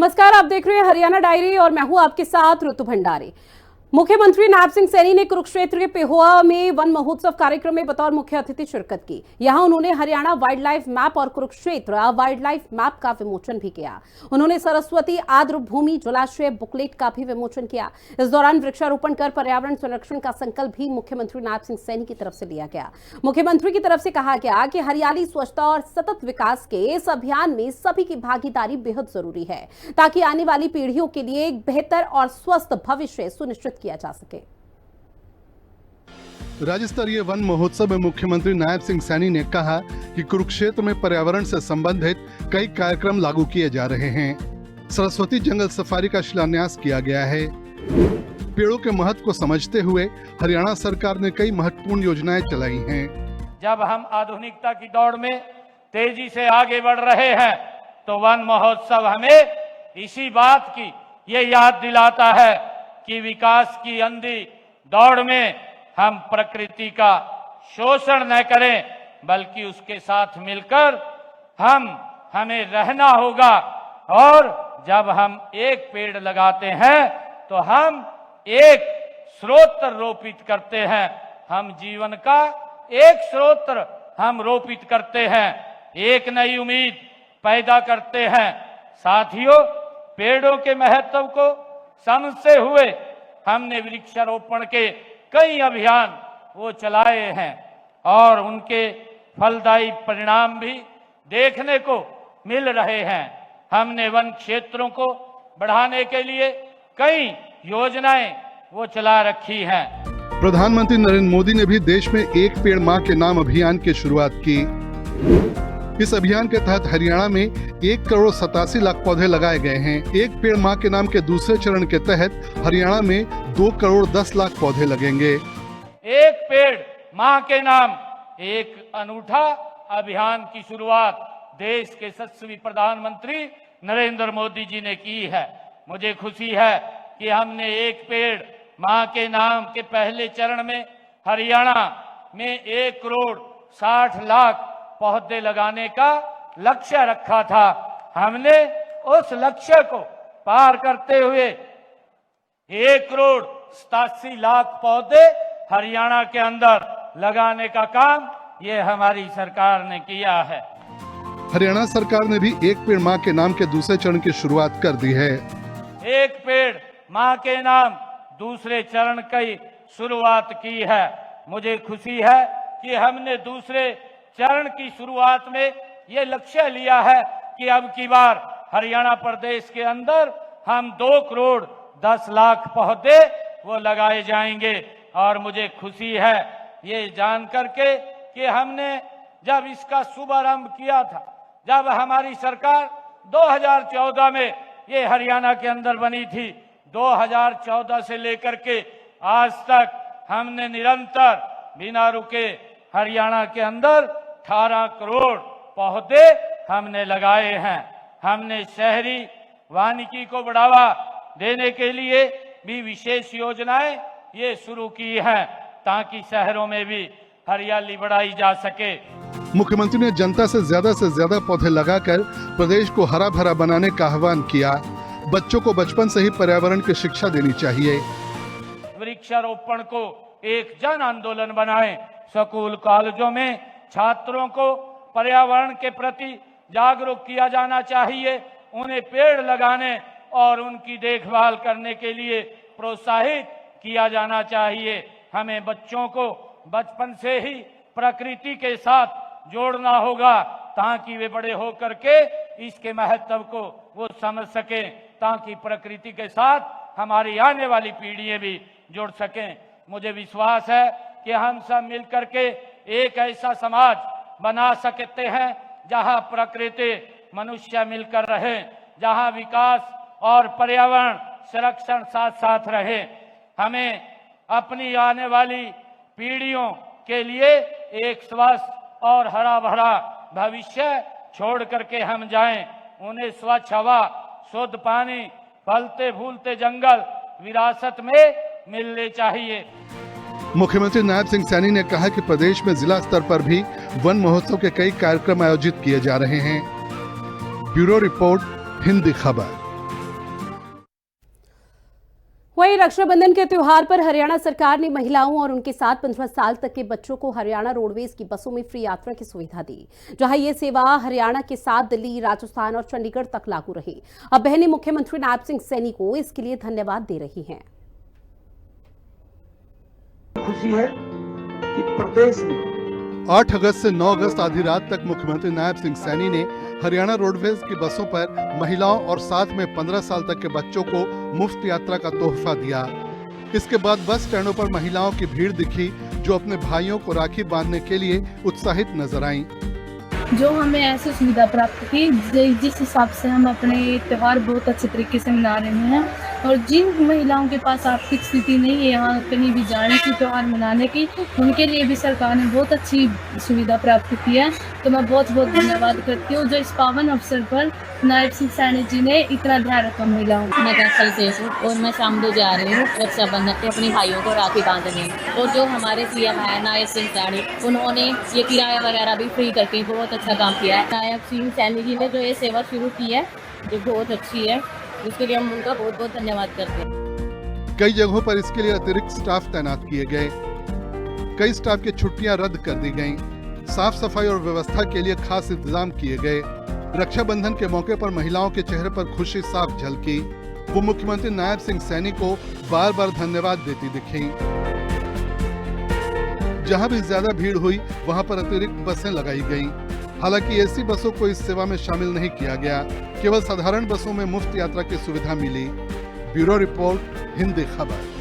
नमस्कार, आप देख रहे हैं हरियाणा डायरी और मैं हूं आपके साथ ऋतु भंडारी। मुख्यमंत्री नायब सिंह सैनी ने कुरुक्षेत्र के पेहोवा में वन महोत्सव कार्यक्रम में बतौर मुख्य अतिथि शिरकत की। यहां उन्होंने हरियाणा वाइल्ड लाइफ मैप और कुरुक्षेत्र वाइल्ड लाइफ मैप का विमोचन भी किया। उन्होंने सरस्वती आर्द्र भूमि जलाशय बुकलेट का भी विमोचन किया। इस दौरान वृक्षारोपण कर पर्यावरण संरक्षण का संकल्प भी मुख्यमंत्री नायब सिंह सैनी की तरफ से लिया गया। मुख्यमंत्री की तरफ से कहा गया कि हरियाली, स्वच्छता और सतत विकास के इस अभियान में सभी की भागीदारी बेहद जरूरी है, ताकि आने वाली पीढ़ियों के लिए एक बेहतर और स्वस्थ भविष्य सुनिश्चित किया जा सके। राज्य स्तरीय वन महोत्सव में मुख्यमंत्री नायब सिंह सैनी ने कहा कि कुरुक्षेत्र में पर्यावरण से संबंधित कई कार्यक्रम लागू किए जा रहे हैं। सरस्वती जंगल सफारी का शिलान्यास किया गया है। पेड़ों के महत्व को समझते हुए हरियाणा सरकार ने कई महत्वपूर्ण योजनाएं चलाई हैं। जब हम आधुनिकता की दौड़ में तेजी से आगे बढ़ रहे हैं, तो वन महोत्सव हमें इसी बात की ये याद दिलाता है कि विकास की अंधी दौड़ में हम प्रकृति का शोषण न करें, बल्कि उसके साथ मिलकर हमें रहना होगा। और जब हम एक पेड़ लगाते हैं तो हम एक स्रोत रोपित करते हैं, हम जीवन का एक स्रोत हम रोपित करते हैं, एक नई उम्मीद पैदा करते हैं। साथियों, पेड़ों के महत्व को समझते हुए हमने वृक्षारोपण के कई अभियान वो चलाए हैं और उनके फलदायी परिणाम भी देखने को मिल रहे हैं। हमने वन क्षेत्रों को बढ़ाने के लिए कई योजनाएं वो चला रखी हैं। प्रधानमंत्री नरेंद्र मोदी ने भी देश में एक पेड़ मां के नाम अभियान की शुरुआत की। इस अभियान के तहत हरियाणा में 1,87,00,000 पौधे लगाए गए हैं। एक पेड़ मां के नाम के दूसरे चरण के तहत हरियाणा में 2,10,00,000 पौधे लगेंगे। एक पेड़ मां के नाम, एक अनूठा अभियान की शुरुआत देश के यशस्वी प्रधानमंत्री नरेंद्र मोदी जी ने की है। मुझे खुशी है कि हमने एक पेड़ मां के नाम के पहले चरण में हरियाणा में 1,60,00,000 पौधे लगाने का लक्ष्य रखा था। हमने उस लक्ष्य को पार करते हुए 1,87,00,000 पौधे हरियाणा के अंदर लगाने का काम ये हमारी सरकार ने किया है। हरियाणा सरकार ने भी एक पेड़ मां के नाम के दूसरे चरण की शुरुआत कर दी है। एक पेड़ मां के नाम दूसरे चरण की शुरुआत की है। मुझे खुशी है कि हमने दूसरे चरण की शुरुआत में ये लक्ष्य लिया है कि अब की बार हरियाणा प्रदेश के अंदर हम 2,10,00,000 पौधे वो लगाए जाएंगे। और मुझे खुशी है ये जान करके कि हमने जब इसका शुभारंभ किया था, जब हमारी सरकार 2014 में ये हरियाणा के अंदर बनी थी, 2014 से लेकर के आज तक हमने निरंतर बिना रुके हरियाणा के अंदर 18 करोड़ पौधे हमने लगाए हैं। हमने शहरी वानिकी को बढ़ावा देने के लिए भी विशेष योजनाएं ये शुरू की हैं, ताकि शहरों में भी हरियाली बढ़ाई जा सके। मुख्यमंत्री ने जनता से ज्यादा पौधे लगाकर प्रदेश को हरा भरा बनाने का आह्वान किया। बच्चों को बचपन से ही पर्यावरण की शिक्षा देनी चाहिए। वृक्षारोपण को एक जन आंदोलन बनाएं। स्कूल कॉलेजों में छात्रों को पर्यावरण के प्रति जागरूक किया जाना चाहिए। उन्हें पेड़ लगाने और उनकी देखभाल करने के लिए प्रोत्साहित किया जाना चाहिए। हमें बच्चों को बचपन से ही प्रकृति के साथ जोड़ना होगा, ताकि वे बड़े होकर के इसके महत्व को वो समझ सकें, ताकि प्रकृति के साथ हमारी आने वाली पीढ़ियां भी जुड़ सकें। मुझे विश्वास है कि हम सब मिलकर के एक ऐसा समाज बना सकते हैं जहां प्रकृति मनुष्य मिलकर रहे, जहां विकास और पर्यावरण संरक्षण साथ साथ रहे। हमें अपनी आने वाली पीढ़ियों के लिए एक स्वस्थ और हरा भरा भविष्य छोड़ करके हम जाएं। उन्हें स्वच्छ हवा, शुद्ध पानी, फलते फूलते जंगल विरासत में मिलने चाहिए। मुख्यमंत्री नायब सिंह सैनी ने कहा कि प्रदेश में जिला स्तर पर भी वन महोत्सव के कई कार्यक्रम आयोजित किए जा रहे हैं। ब्यूरो रिपोर्ट, हिंदी खबर। वहीं रक्षाबंधन के त्योहार पर हरियाणा सरकार ने महिलाओं और उनके साथ 15 साल तक के बच्चों को हरियाणा रोडवेज की बसों में फ्री यात्रा की सुविधा दी, जहां ये सेवा हरियाणा के साथ दिल्ली, राजस्थान और चंडीगढ़ तक लागू रही। अब बहनें मुख्यमंत्री नायब सिंह सैनी को इसके लिए धन्यवाद दे रही हैं। खुशी है कि प्रदेश में 8 अगस्त से 9 अगस्त आधी रात तक मुख्यमंत्री नायब सिंह सैनी ने हरियाणा रोडवेज की बसों पर महिलाओं और साथ में 15 साल तक के बच्चों को मुफ्त यात्रा का तोहफा दिया। इसके बाद बस स्टैंडों पर महिलाओं की भीड़ दिखी, जो अपने भाइयों को राखी बांधने के लिए उत्साहित नजर आईं। जो हमें ऐसी सुविधा प्राप्त की जिस हिसाब से हम अपने त्यौहार बहुत अच्छे तरीके से मना रहे हैं, और जिन महिलाओं के पास आर्थिक स्थिति नहीं है यहाँ कहीं भी जाने की, त्यौहार मनाने की, उनके लिए भी सरकार ने बहुत अच्छी सुविधा प्राप्त की है। तो मैं बहुत बहुत धन्यवाद करती हूँ जो इस पावन अवसर पर नायब सिंह सैनी जी ने इतना ध्यान रखा महिलाओं। मैं कैसल से हूँ और मैं शामली जा रही हूँ रक्षाबंधन पे अपने भाइयों को राखी बांधने। और जो हमारे सीएम है नायब सिंह सैनी, उन्होंने ये किराया वगैरह भी फ्री करके बहुत अच्छा काम किया है। नायब सिंह सैनी जी ने जो ये सेवा शुरू की है जो बहुत अच्छी है, इसके लिए हम उनका बहुत बहुत धन्यवाद करते हैं। कई जगहों पर इसके लिए अतिरिक्त स्टाफ तैनात किए गए, कई स्टाफ की छुट्टियां रद्द कर दी गईं, साफ सफाई और व्यवस्था के लिए खास इंतजाम किए गए। रक्षाबंधन के मौके पर महिलाओं के चेहरे पर खुशी साफ झलकी। वो मुख्यमंत्री नायब सिंह सैनी को बार बार धन्यवाद देती दिखी। जहां भी ज्यादा भीड़ हुई वहां पर अतिरिक्त बसें लगाई गईं। हालांकि एसी बसों को इस सेवा में शामिल नहीं किया गया, केवल साधारण बसों में मुफ्त यात्रा की सुविधा मिली। ब्यूरो रिपोर्ट, हिंदी खबर।